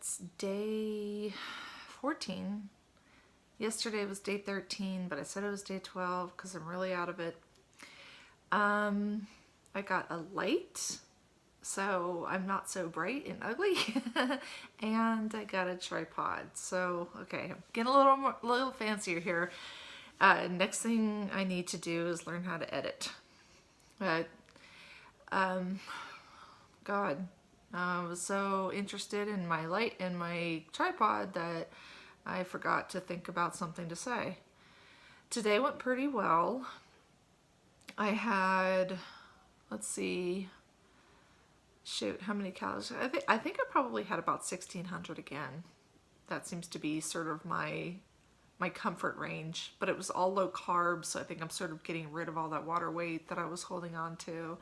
It's day 14. Yesterday was day 13, but I said it was day 12 because I'm really out of it. I got a light, so I'm not so bright and ugly. And I got a tripod. So, okay, I'm getting a little fancier here. Next thing I need to do is learn how to edit. God, I was so interested in my light and my tripod that I forgot to think about something to say. Today went pretty well. I had, let's see, shoot, how many calories? I think I probably had about 1,600 again. That seems to be sort of my comfort range, but it was all low carb, so I think I'm sort of getting rid of all that water weight that I was holding on to.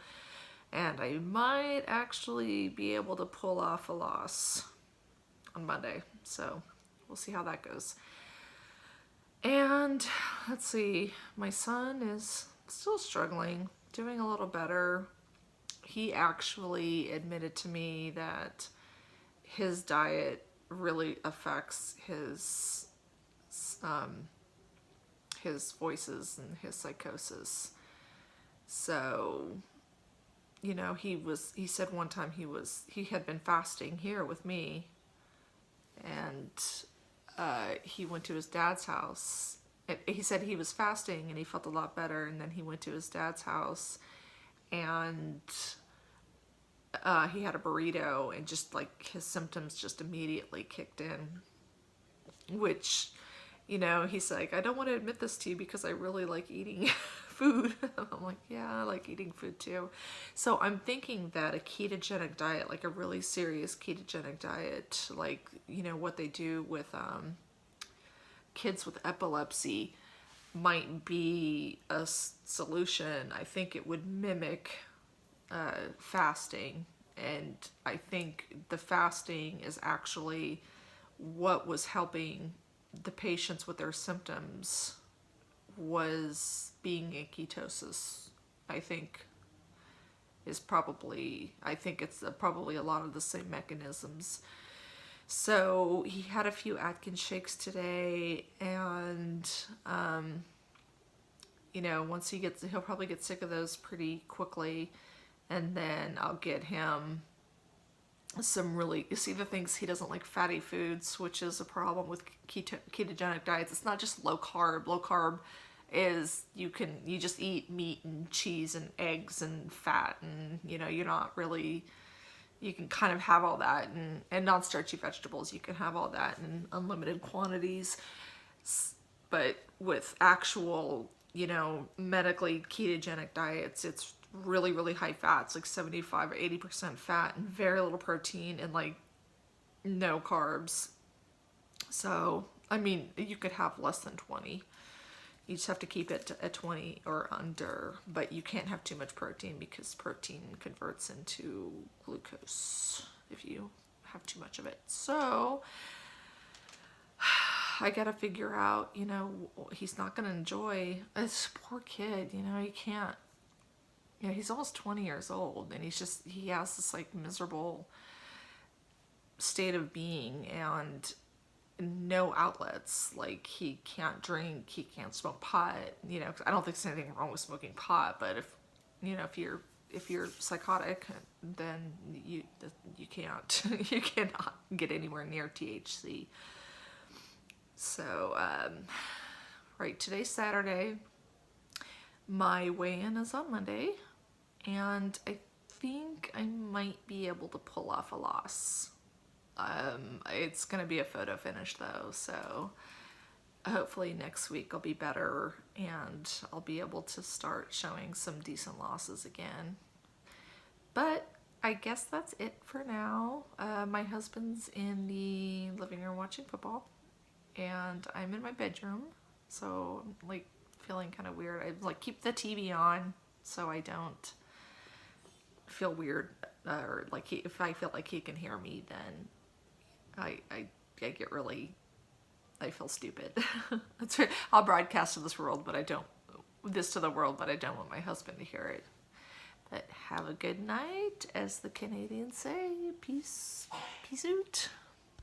And I might actually be able to pull off a loss on Monday. So we'll see how that goes. And let's see, my son is still struggling, doing a little better. He actually admitted to me that his diet really affects his voices and his psychosis. So, you know, he said one time he had been fasting here with me, and he went to his dad's house. He said he was fasting and he felt a lot better, and then he went to his dad's house and he had a burrito, and just like his symptoms just immediately kicked in, which, you know, he's like, I don't want to admit this to you because I really like eating food. I'm like, yeah, I like eating food too. So I'm thinking that a ketogenic diet, like a really serious ketogenic diet, like, you know, what they do with kids with epilepsy, might be a solution. I think it would mimic fasting, and I think the fasting is actually what was helping the patients with their symptoms was being in ketosis. I think it's probably a lot of the same mechanisms. So he had a few Atkins shakes today, and you know, once he'll probably get sick of those pretty quickly, and then I'll get him some really, you see, the things he doesn't like, fatty foods, which is a problem with ketogenic diets. It's not just low carb. Low carb is you just eat meat and cheese and eggs and fat, and you know, you're not really, you can kind of have all that, and non-starchy vegetables, you can have all that in unlimited quantities. But with actual, you know, medically ketogenic diets, it's really, really high fats, like 75 or 80% fat, and very little protein, and like no carbs. So, I mean, you could have less than 20. You just have to keep it at 20 or under, but you can't have too much protein because protein converts into glucose if you have too much of it. So I gotta figure out, you know, he's not gonna enjoy, this poor kid, you know, he can't, you know, he's almost 20 years old, and he has this like miserable state of being, and no outlets. Like, he can't drink, he can't smoke pot, you know, 'cause I don't think there's anything wrong with smoking pot, but if, you know, if you're psychotic, then you can't, you cannot get anywhere near THC. So, right, today's Saturday. My weigh-in is on Monday, and I think I might be able to pull off a loss. It's gonna be a photo finish though, so hopefully next week I'll be better and I'll be able to start showing some decent losses again. But I guess that's it for now. My husband's in the living room watching football, and I'm in my bedroom, so I'm like feeling kind of weird. I like keep the TV on so I don't feel weird, or like if I feel like he can hear me, then I get really, I feel stupid. That's right. I'll broadcast to this world, but I don't want my husband to hear it. But have a good night, as the Canadians say. Peace out.